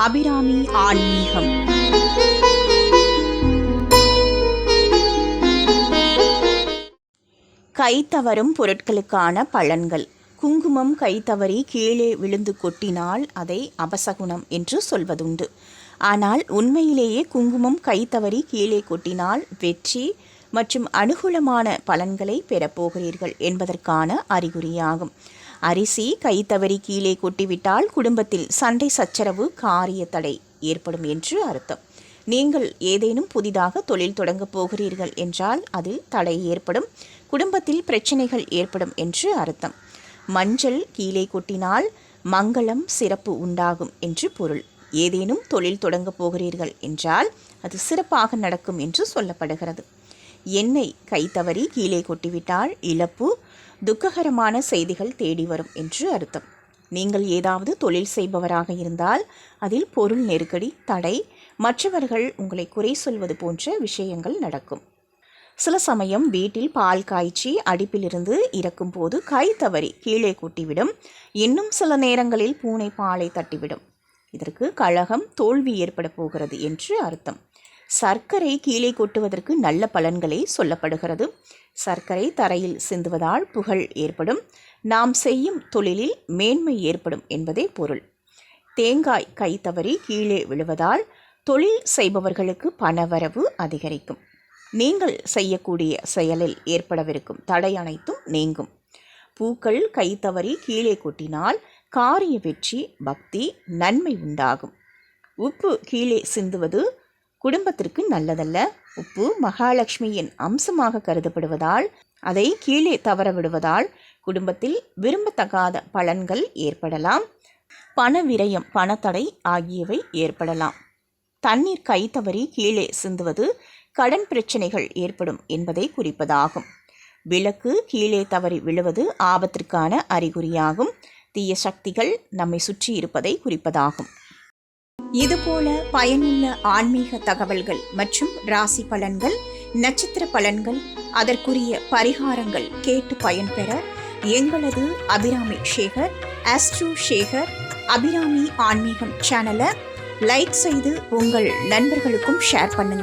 அபிராமி ஆன்மீகம். கைத்தவறும் பொருட்களுக்கான பலன்கள். குங்குமம் கைத்தவறி கீழே விழுந்து கொட்டினால் அதை அபசகுணம் என்று சொல்வதுண்டு. ஆனால் உண்மையிலேயே குங்குமம் கைத்தவறி கீழே கொட்டினால் வெற்றி மற்றும் அனுகூலமான பலன்களை பெறப்போகிறீர்கள் என்பதற்கான அறிகுறியாகும். அரிசி கைத்தவறி கீழே கொட்டிவிட்டால் குடும்பத்தில் சண்டை சச்சரவு, காரிய தடை ஏற்படும் என்று அர்த்தம். நீங்கள் ஏதேனும் புதிதாக தொழில் தொடங்கப் போகிறீர்கள் என்றால் அதில் தடை ஏற்படும், குடும்பத்தில் பிரச்சனைகள் ஏற்படும் என்று அர்த்தம். மஞ்சள் கீழே கொட்டினால் மங்களம், சிறப்பு உண்டாகும் என்று பொருள். ஏதேனும் தொழில் தொடங்கப் போகிறீர்கள் என்றால் அது சிறப்பாக நடக்கும் என்று சொல்லப்படுகிறது. எண்ணெய் கைத்தவறி கீழே கொட்டிவிட்டால் இழப்பு, துக்ககரமான செய்திகள் தேடி வரும் என்று அர்த்தம். நீங்கள் ஏதாவது தொழில் செய்பவராக இருந்தால் அதில் பொருள் நெருக்கடி, தடை, மற்றவர்கள் உங்களை குறை சொல்வது போன்ற விஷயங்கள் நடக்கும். சில சமயம் வீட்டில் பால் காய்ச்சி அடுப்பிலிருந்து இறக்கும் போது கை தவறி கீழே கொட்டிவிடும். இன்னும் சில நேரங்களில் பூனை பாலை தட்டிவிடும். இதற்கு கழகம், தோல்வி ஏற்பட போகிறது என்று அர்த்தம். சர்க்கரை கீழே கொட்டுவதற்கு நல்ல பலன்களே சொல்லப்படுகிறது. சர்க்கரை தரையில் சிந்துவதால் புகழ் ஏற்படும், நாம் செய்யும் தொழிலில் மேன்மை ஏற்படும் என்பதே பொருள். தேங்காய் கை தவறி கீழே விழுவதால் தொழில் செய்பவர்களுக்கு பணவரவு அதிகரிக்கும். நீங்கள் செய்யக்கூடிய செயலில் ஏற்படவிருக்கும் தடை அனைத்தும் நீங்கும். பூக்கள் கை தவறி கீழே கொட்டினால் காரிய வெற்றி, பக்தி, நன்மை உண்டாகும். உப்பு கீழே சிந்துவது குடும்பத்திற்கு நல்லதல்ல. உப்பு மகாலட்சுமியின் அம்சமாக கருதப்படுவதால் அதை கீழே தவற விடுவதால் குடும்பத்தில் விரும்பத்தகாத பலன்கள் ஏற்படலாம். பண விரயம், பணத்தடை ஆகியவை ஏற்படலாம். தண்ணீர் கை தவறி கீழே சிந்துவது கடன் பிரச்சனைகள் ஏற்படும் என்பதை குறிப்பதாகும். விளக்கு கீழே தவறி விழுவது ஆபத்திற்கான அறிகுறியாகும். தீய சக்திகள் நம்மை சுற்றி இருப்பதை குறிப்பதாகும். இதுபோல பயனுள்ள ஆன்மீக தகவல்கள் மற்றும் ராசி பலன்கள், நட்சத்திர பலன்கள், அதற்குரிய பரிகாரங்கள் கேட்டு பயன்பெற எங்களது அபிராமி சேகர், ஆஸ்ட்ரோ சேகர், அபிராமி ஆன்மீகம் சேனலை லைக் செய்து உங்கள் நண்பர்களுக்கும் ஷேர் பண்ணுங்க.